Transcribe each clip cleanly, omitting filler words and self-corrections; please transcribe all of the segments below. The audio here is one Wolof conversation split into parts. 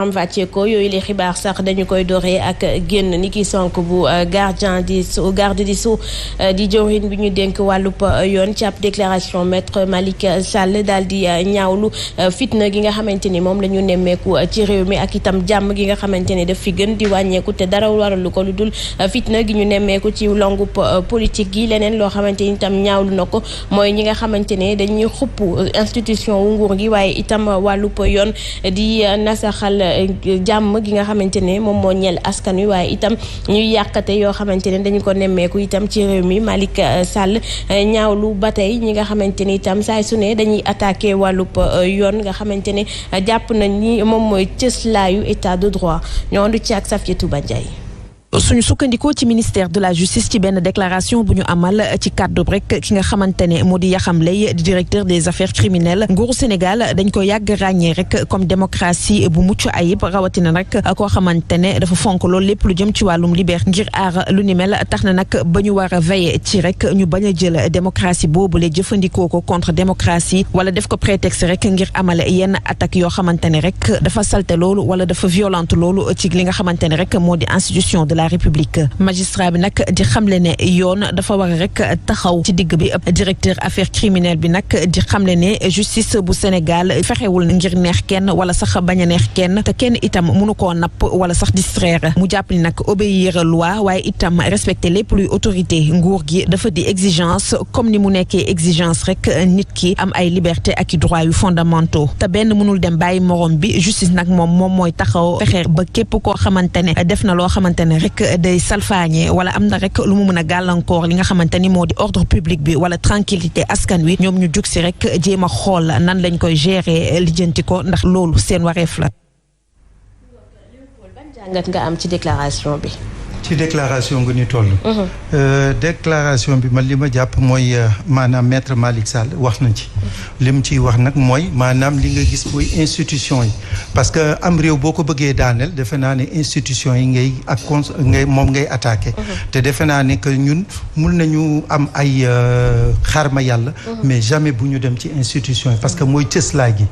am wàccee ko yooyu li xibaar sax dañu koy dooree ak génn ni ki sonk bu garde di sceaux di jawriñ bi ñu dénk wàllub yoon ci ab déclaration maître Malick Sall daal di ñaawlu fitna gi nga xamante ni moom la ñu nemmeeku ci réew mi ak itam jàmm gi nga xamante ni daf fi gën di wàññeeku te dara waralu ko lu dul fitna gi ñu nemmeeku ci longu politique gi. leneen loo xamante ni itam ñaawlu na ko mooy ñi nga xamante ne dañuy xupp institution wu nguur gi waaye itam wàllub yoon di nasaxal jàmm gi nga xamante ne moom moo ñeel askan wi waaye itam ñuy yàqate yoo xamante ne dañu ko nemmeeku itam ci réew mi. Malick Sall ñaawlu ba tey ñi nga xamante ni itam saay su ne dañuy attaqué wàllub yoon nga xamante ne jàpp nañ ni moom mooy cëslaayu état de droit ñoo andu ci ak Safiatou Ba Ndiaye. suñu sukkandikoo ci ministère de la justice ci benn déclaration bu ñu amal ci kàddu rek ki nga xamante ne moo di Yaxam Lay di directeur des affaires criminelles nguuru Sénégal dañ ko yàgg ràññee rek comme démocratie bu mucc ayib rawatina rek koo xamante ne dafa fonk loolu lépp lu jëm ci wàllum liberté ngir aar lu ni mel tax na nag ba ñu war a veiller ci rek ñu bañ a jël démocratie boobule jëfandikoo ko contre démocratie wala def ko prétexte rek ngir amal yenn attaque yoo xamante ne rek dafa salte loolu wala dafa violente loolu ci li nga xamante ne rek moo di institution de la République. Magistrat bi nag di xamle ne yoon dafa war rek taxaw ci digg bi directeur affaires criminelles bi nag di xamle ne justice bu Sénégal fexewul ngir neex kenn wala sax bañ a neex kenn te kenn itam mënu koo napp wala sax distraire mu jàpp ni nag obéir loi waaye itam respecter lépp luy autorité nguur gi dafa di exigence comme ni mu nekkee exigence rek nit ki am ay liberté ak i droits yu fondamentaux te benn mënul dem bàyyi morom bi justice nag moom mooy taxaw fexe ba képp koo xamante ne def na loo xamante ne rek day salfaañe wala am na rek lu mu mën a gàllankoor li nga xamante ni moo di ordre public bi wala tranquillité askan wi ñoom ñu jug si rek jéem a xool nan lañ koy gérer lijjanti ko ndax loolu seen wareef la. ban jàngat nga am ci déclaration bi. ci déclaration nga ñu toll. déclaration bi man li ma jàpp mooy maanaam maître Malick Sall wax nañ ci. li mu ciy wax nag mooy maanaam li nga gis mooy institution yi parce que am réew boo ko bëggee daaneel defe naa ne institution yi ngay attaqué. te defe naa ne que ñun mun nañu am ay xarma yàlla. mais jamais bu ñu dem ci institution yi parce que mooy cëslaay gi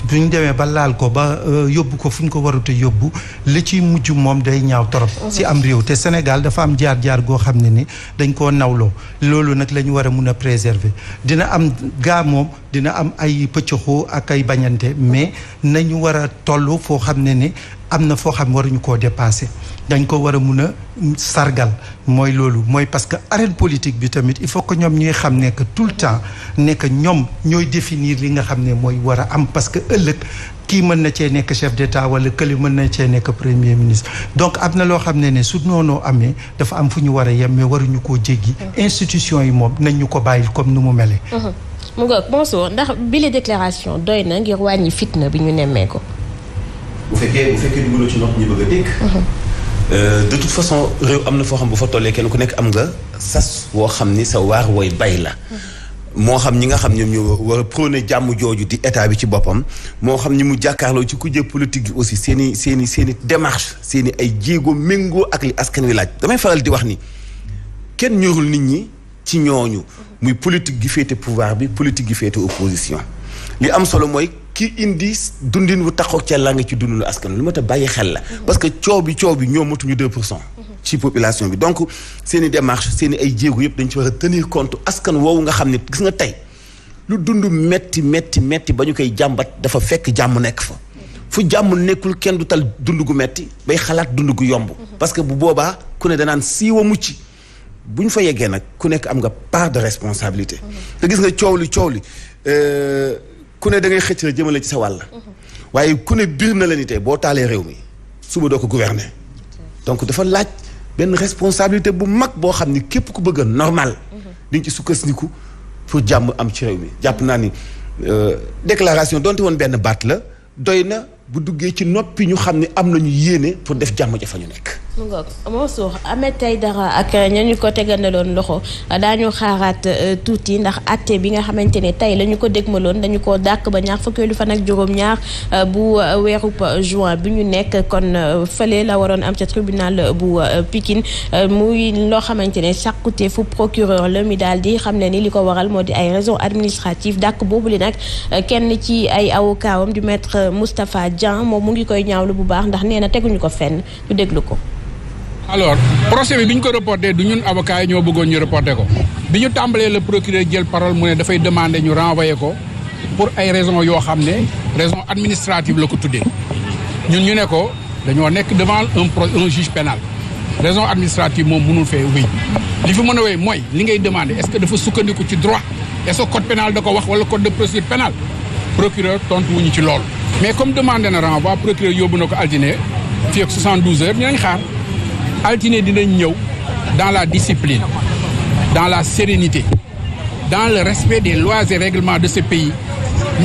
bu ñu demee ba laal ko ba yóbbu ko fu ñu ko warut a yóbbu li ciy mujj moom day ñaaw torop si am réew te Sénégal dafa am jaar-jaar goo xam ne ni dañ koo nawloo loolu nag la ñu war a mun a préserver dina am gaa moom dina am ay pëccëxoo ak ay bañante mais nañu war a toll foo xam ne ni am na foo xam waruñu koo dépasser dañ ko war a mun a sargal mooy loolu mooy parce que arène politique bi tamit il faut que ñoom ñuy xam ne que tout le temps ne que ñoom ñooy définir li nga xam ne mooy war a am parce que ëllëg kii mën na cee nekk chef d'état wala kële mën na cee nekk premier ministre donc am na loo xam ne su noonu amee dafa am fu ñu war a yem mais waruñu koo jéggi institution yi moom nañ ñu ko bàyyil comme nu mu melee. mu ngoog bonsoir ndax bile déclaration doy na ngir wàññi fitna bi ñu nemmee ko. bu fekkee dugaloo ci nopp ñu bëgg a dégg. de toute façon réew am na foo xam bu fa tollee kenn ku nekk am nga sas woo xam ni sa waar wooy bay la. moo xam ñi nga xam ñoom ñoo war a prôné jàmm jooju di état bi ci boppam moo xam ñi mu jàkkaarloo ci kujje politique gi aussi seen i démarche seen i ay jéego méngoo ak li askan wi laaj damay faral di wax ni kenn ñorul nit ñi ci ñooñu muy politique gi féete pouvoir bi politique gi féete opposition li am solo mooy ki indi dundin wu taxaw ca la nga ci dundinu askan lu ma ta bàyyi xel la parce que coow bi ñoo matuñu 2% ci population bi donc seen i démarche seen i ay jéego yëpp dañ ci war a tenir compte askan woowu nga xam ne gis nga tey lu dund metti ba ñu koy jàmbat dafa fekk jàmm nekk fa fu jàmm nekkul kenn du tal dund gu metti bay xalaat dund gu yomb parce que bu boobaa ku ne danaan siiwa mucc bu ñu fa yeggee nag ku nekk am nga part de responsabilité te gis nga coow li ku ne da ngay xëcc jëmale ci sa wàll waaye ku ne biir na la ni tey boo taalee réew mi suba doo ko gouverner donc dafa laaj benn responsabilité bu mag boo xam ni képp ku bëgg a normal di nga ci sukkandiku pour jàmm am ci réew mi jàpp naa ni déclaration donte woon benn baat la doy na bu duggee ci noppi ñu xam ne am nañu yéene pour def jàmm ja fa ñu nekk mu ngoog Mansour Ahmed Aïdara ak ñañu ko tegandaloon loxo daañu xaaraat tuuti ndax acte bi nga xamante ne tey la ñu ko dégmaloon dañu ko dàkk ba ñaar fukkeelu fan ak juróom-ñaar bu weerub juin bi ñu nekk kon fële la waroon am ca tribunal bu Pikine muy loo xamante ne sàkkute fu procureur la mi daal di xam ne ni li ko waral moo di ay raisons administratives dàkk boobu li nag kenn ci ay avocat di maître Moustapha Dieng moom mu ngi koy ñaawlu bu baax ndax nee na teguñu ko fenn ñu déglu ko. alors procès bi ñu ko reporté du ñun avocat yi ñoo bëggoon ñu reporté ko bi ñu tàmbalee le procureur jël parole mu ne dafay demander ñu renvoyer ko pour ay raisons yoo xam ne raison administrative la ko tuddee ñun ñu ne ko dañoo nekk devant un juge pénal raison administrative moom mënul fee wéy li fi mën a wéy mooy li ngay demander est-ce que dafa sukkandiku ci droit est-ce que code pénal da ko wax wala code de procédure pénale procureur tontu wuñu ci loolu mais comme demandé na renvoi procureur yóbbu na ko altine fii ak 72 heures ñooñu xaar altine dinañ ñëw dans la discipline dans la sérénité dans le respect des lois et règlements de ce pays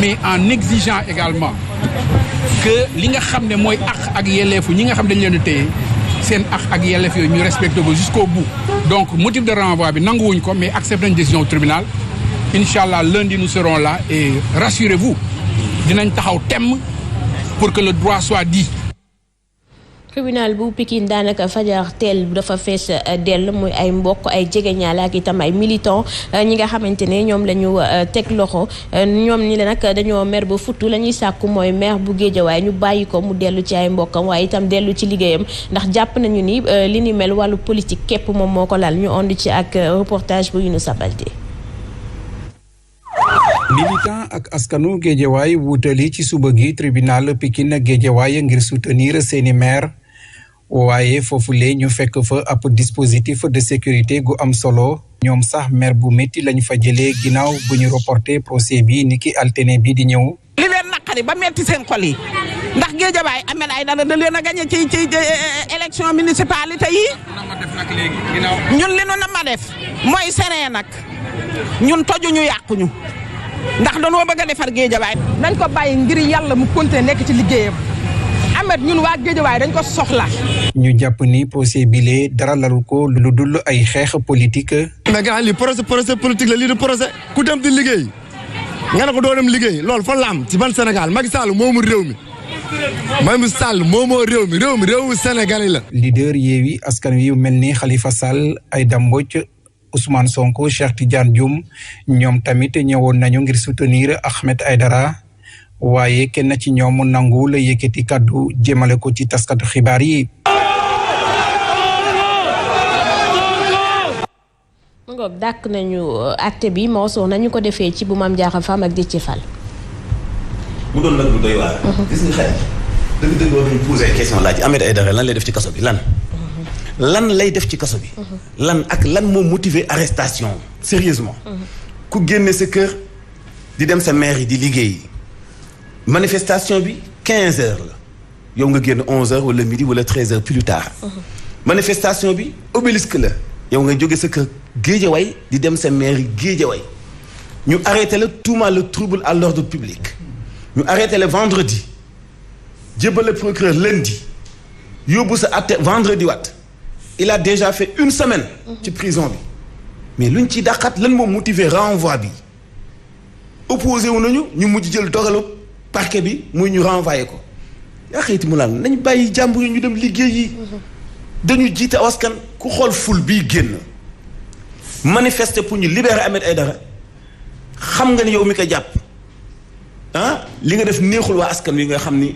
mais en exigeant également que li nga xam ne mooy ak yelleefu ñi nga xam dañ leen a téye seen ak yelleef yooyu ñu respecté ko jusqu'au bout donc motif de renvoi bi nanguwuñ ko mais accepté nañ décision au tribunal Inch'Allah lundi nous serons là et rassurez-vous dinañ taxaw temm pour que le droit soit dit. tribunal bu Pikine daanaka fajar teel dafa fees dell muy ay mbokk ay jegeñaale ak itam ay militant ñi nga xamante ne ñoom la ñu teg loxo ñoom ñi la nag dañoo mer ba futtu la ñuy sàkku mooy maire bu Guédiawaye ñu bàyyi ko mu dellu ci ay mbokkam waaye itam dellu ci liggéeyam ndax jàpp nañu ni li ni mel wàllu politique képp moom moo ko lal ñu ond ci ak reportage bu Younoussa Baldé. militant ak askanu Guédiawaye wutali ci suba gi tribunal Pikine Guédiawaye ngir soutenir seeni maire waaye foofule ñu fekk fa ab dispositif de sécurité gu am solo ñoom sax maire bu métti lañ fa jëlee ginnaaw bu ñu reporté procès bi niki altine bi di ñëw. li leen naqari ba metti seen xol yi ndax Guédiawaye Ahmed Aïdara da leen a gagné ci élection municipalité yi ñun li nu na ma def mooy seree nag ñun tojuñu yàquñu ndax dañoo bëgg a defar Guédiawaye nañ ko bàyyi ngir yàlla mu continuer nekk ci liggéeyam Ahmed ñun waa Guédiawaye dañ ko soxla. ñu jàpp ni procès bile dara lalu ko lu dul ay xeex politique. mais gannaaw lii procès politique la lii du procès ku dem di liggéey nga ne ko doo dem liggéey loolu fan la am ci ban Sénégal Macky Sall moomu réew mi Macky Sall moomoo réew mi réewu Sénégal la. leader Yewwi Askan Wi mel ni Khalifa Sall Aïda Mbodj Ousmane Sonko Cheikh Tidiane Dioum ñoom tamit ñëwoon nañu ngir soutenir Ahmed Aïdara waaye kenn ci ñoom nangu la yëkkati kaddu jëmale ko ci taskatu xibaar yi. ngoog dàkk nañu acte bi Mansour nañu ko defee ci bu Mame Diarra Fam ak Déthié Fall. mu doon nag lu doy waar. gis nga xel dëgg-dëgg war nañu poser ay question laaj Ahmed Aïdara lan lay def ci kaso bi lan lay def ci kaso bi. lan moo motiver arrestation sérieusement ku génne sa kër di dem sa maire yi di liggéey manifestation bi 15 heures la yow nga génn 11 heures wala midi wala 13 heures plus tard. manifestation bi obélisque la yow nga jóge sa kër Guédiawaye di dem sa maire yi Guédiawaye ñu arrêté la tuumaal le trouble à l'ordre public ñu arrêté le vendredi jébbal le procureur lundi yóbbu sa àtte vendredi wat il a déjà fait une semaine ci prison bi mais luñ ciy dàqaat lan moo motiver renvoi bi opposé wu nañu ñu mujj jël dogalu parquet bi muy ñu renvoyé ko yaa xëyti mu laan nañ bàyyi jàmbur yi ñu dem liggéey yi dañu jiite askan ku xool ful bii génn manifester pour ñu libérer Ahmed Aïdara xam nga ni yow mi ko jàpp li nga def neexul waa askan wi nga xam ni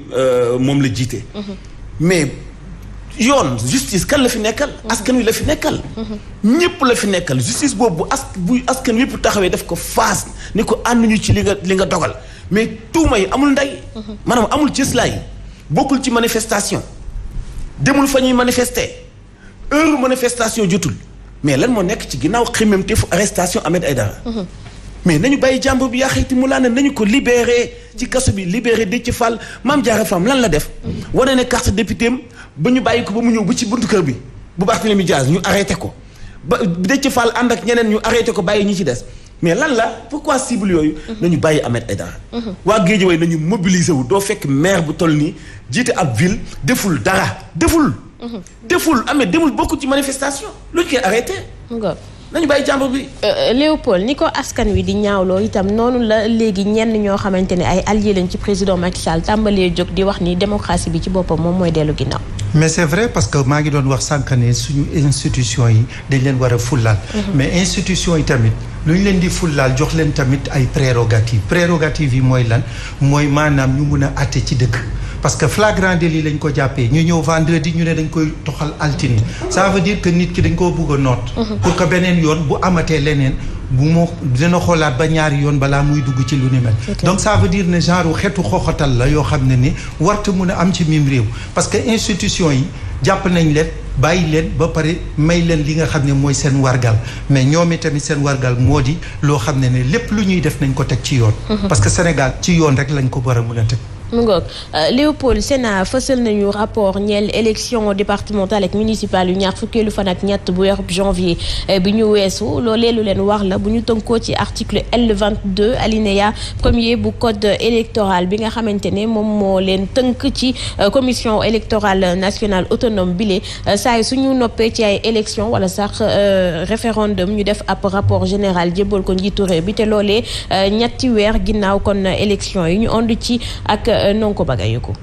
moom la jiite mais yoon justice kan la fi nekkal askan wi la fi nekkal ñëpp la fi nekkal justice boobu bu askan wi yëpp taxawee def ko faas ni ko ànduñu ci li nga dogal mais tuuma yi amul ndey maanaam amul cëslaay bokkul ci manifestation demul fa ñuy manifester heure manifestation jotul mais lan moo nekk ci ginnaaw xemmemteefu arrestation Ahmed Aïdara mais nañu bàyyi jàmbur bi yaa xayti mu laa ne nañu ko libéré ci kaso bi libéré Déthié Fall Mame Diarra Fam lan la def wane ne carte député am ba ñu bàyyi ko ba mu ñëw ba ci buntu kër bi bu Barthélémy Dias ñu arrêté ko ba Déthié Fall ànd ak ñeneen ñu arrêté ko bàyyi ñi ci des mais lan la pourquoi cible yooyu nañu bàyyi Ahmed Aïdara waa Guédiawaye nañu mobiliser wu doo fekk maire bu toll nii jiite ab ville deful dara deful demul beaucoup ci manifestation lu ñu koy arrêté. nañu bàyyi jàmbur bi. Léopold ni ko askan wi di ñaawloo itam noonu la léegi ñenn ñoo xamante ne ay alliés lañ ci président Macky Sall tàmbalee jóg di wax ni démocratie bi ci boppam moom mooy dellu ginnaaw. mais c'est vrai parce que maa ngi doon wax sànq ne suñu institution yi dañ leen war a fullaal. mais institution yi tamit lu ñu leen di fullaal jox leen tamit ay prérogatives yi mooy lan mooy maanaam ñu mun a àtte ci dëkk. parce que flagrant délit lañ ko jàppee ñu ñëw vendredi ñu ne dañ koy toxal altine ça veut dire que nit ki dañ koo bugg a noot pour que beneen yoon bu amatee leneen bu moo dina xoolaat ba ñaari yoon balaa muy dugg ci lu ni mel donc ça veut dire ne genre xeetu xoxatal la yoo xam ne ni warta mun a am ci mim réew parce que institution yi jàpp nañ leen bàyyi leen ba pare may leen li nga xam ne mooy seen wargal mais ñoom itamit seen wargal moo di loo xam ne lépp lu ñuy def nañ ko teg ci yoon parce que Sénégal ci yoon rek lañ ko war a mun a teg mu ngoog Léopold Sénat fësal nañu rapport ñeel élection départementale ak municipale yu ñaar fukkeelu fan ak ñett bu weerub janvier bi ñu weesu loolee lu leen wax la bu ñu tënkoo ci article L22 alinéa 1er bu code électoral bi nga xamante ne moom moo leen tënk ci commission électorale nationale autonome bile saa yi suñu noppee ci ay élection wala sax référendum ñu def ab rapport général jébbal ko njiitu réew bi te loolee ñetti weer ginnaaw kon élection yi ñu ànd ci ak Nonko Bagayoko.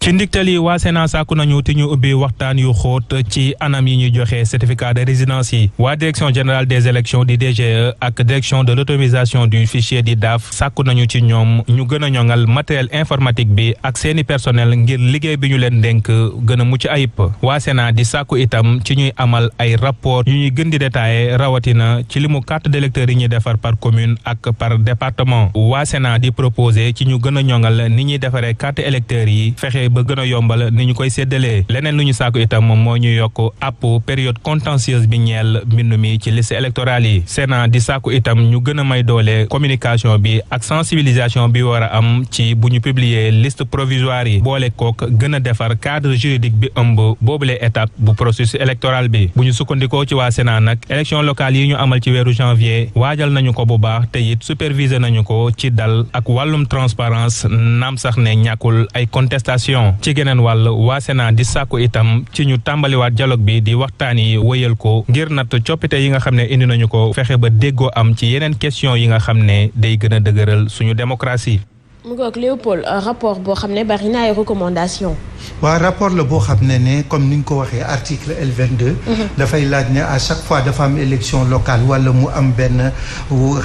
ci ndiktal yi waa Sénat sàkku nañu te ñu ubbi waxtaan yu xóot ci anam yi ñuy joxe certificat de résidence yi waa direction générale des élections di DGE ak direction de l'automatisation du fichier di DAF sàkku nañu ci ñoom ñu gën a ñoŋal matériel informatique bi ak seeni personnel ngir liggéey bi ñu leen dénk gën a mucc ayib waa Sénat di sàkku itam ci ñuy amal ay rapport yu ñuy gën di détaillé rawatina ci limu carte d'électeur yi ñuy defar par commune ak par département waa Sénat di proposé ci ñu gën a ñoŋal ni ñuy defaree carte électeur yi fexe ba gën a yombal ni ñu koy séddalee leneen lu ñu sàkku itam moom moo ñu yokk app période contentieuse bi ñeel mbindu mi ci liste électorale yi Sénat di sàkku itam ñu gën a may doole communication bi ak sensibilisation bi war a am ci bu ñu publier liste provisoire yi boole kook gën a defar cadre juridique bi ëmb boobule étape bu processus électoral bi bu ñu sukkandikoo ci waa Sénat nag élection locale yi ñu amal ci weeru janvier waajal nañu ko bu baax te it superviser nañu ko ci dal ak wàllum transparence naam sax ne ñàkkul ay contestation ci geneen wàll waa Sénat di sàkku itam ci ñu tàmbaliwaat dialogue bi di waxtaan yi wëyal ko ngir natt coppite yi nga xam ne indi nañu ko fexe ba déggoo am ci yeneen question yi nga xam ne day gën a dëgëral suñu démocratie. mu ngoog Léopold rapport boo xam ne bari na ay recommandation waaw rapport la boo xam ne comme ni nga ko waxee article L22 dafay laaj ne à chaque fois dafa am élection locale wala mu am benn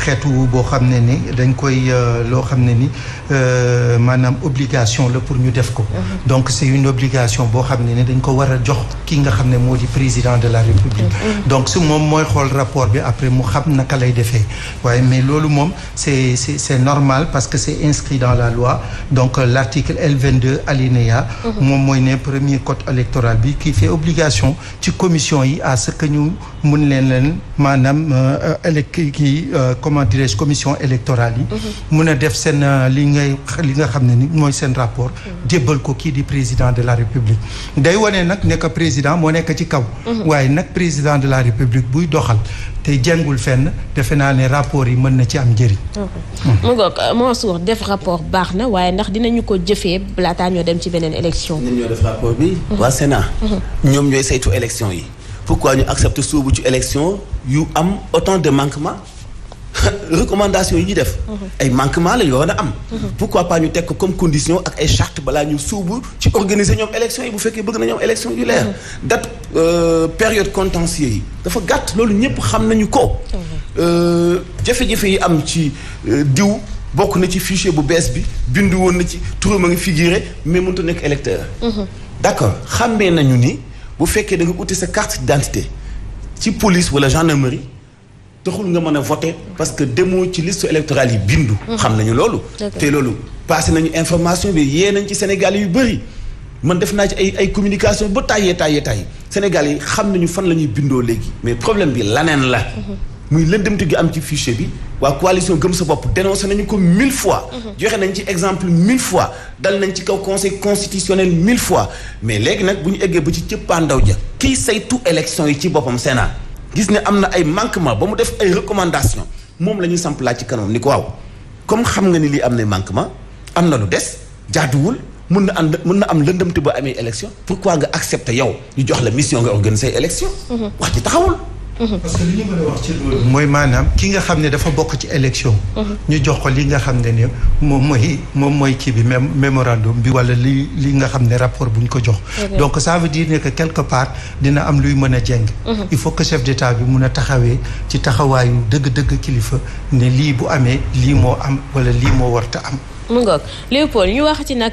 xeetu boo xam ne ni dañ koy loo xam ne ni maanaam obligation la pour ñu def ko donc c'est une obligation boo xam ne ni dañ ko war a jox ki nga xam ne moo di président de la République donc su moom mooy xool rapport bi après mu xam naka lay defee waaye mais loolu moom c'est normal parce que c'est inscrit dans la loi donc l'article L22 alinéa moom mooy ne premier code électoral bi qui fait obligation ci commission yi à ce que ñu mun leen maanaam comment dirais-je commission électorale yi mun a def seen li nga xam ne ni mooy seen rapport jébbal ko kii di président de la République day wane nag nekk président moo nekk ci kaw waaye nag président de la République buy doxal te jàngul fenn defe naa ne rapport yi mën na ci am njëriñ mu ngoog Mansour def rapport baax na waaye ndax dinañu ko jëfee laataa ñoo dem ci beneen élection ñun ñoo def rapport bi waa Sénat ñoom ñooy saytu élection yi pourquoi ñu accepter soobu ci élection yu am autant de manquements recommandation yi ñu def ay manquements la yoo war a am pourquoi pas ñu teg ko comme condition ak ay charte balaa ñu suubu ci organiser ñoom élection yi bu fekkee bëgg na ñoom élection yu leer date période contentieux yi dafa gàtt loolu ñëpp xam nañu ko jafe-jafe yi am ci diw bokk na ci fichier bu bees bi bindu woon na ci turam a ngi figuré mais mënut a nekk électeur d'accord xàmmee nañu ni bu fekkee da nga uti sa carte d'identité ci police wala gendarmerie taxul nga mën a voter parce que demoo ci liste électorale yi bindu xam nañu loolu te loolu passé nañu information bi yee nañ ci Sénégal yu bëri man def naa ci ay communication ba tàyyee Sénégal yi xam nañu fan la ñuy bindoo léegi mais problème bi laneen la muy lëndëmte gi am ci fichier bi waa coalition gëm sa bopp dénoncé nañu ko 1000 fois joxe nañ ci exemple 1000 fois dal nañ ci kaw conseil constitutionnel 1000 fois mais léegi nag bu ñu eggee ba ci cëppaandaw ja kii saytu élection yi ci boppam Sénat gis ne am na ay manquement ba mu def ay recommandation moom la ñuy samp laaj ci kanam ni ko waaw comme xam nga ni lii am na manquement am na lu des jaaduwul mun na am lëndëmte ba amee élection pourquoi nga accepter yow ñu jox la mission nga organiser élection. wax ci taxawul. parce que li ñu mën a wax ci loolu mooy maanaam ki nga xam ne dafa bokk ci élection. ñu jox ko li nga xam ne moom mooy kii bi mémorandum bi wala li nga xam ne rapport bu ñu ko jox. donc ça veut dire que quelque part dina am luy mën a jeng. il faut que chef d'état bi mun a taxawee ci taxawaayu dëgg-dëgg kilifa ne lii bu amee lii moo am wala lii moo warta am. mu ngoog Léopold ñu wax ci nag.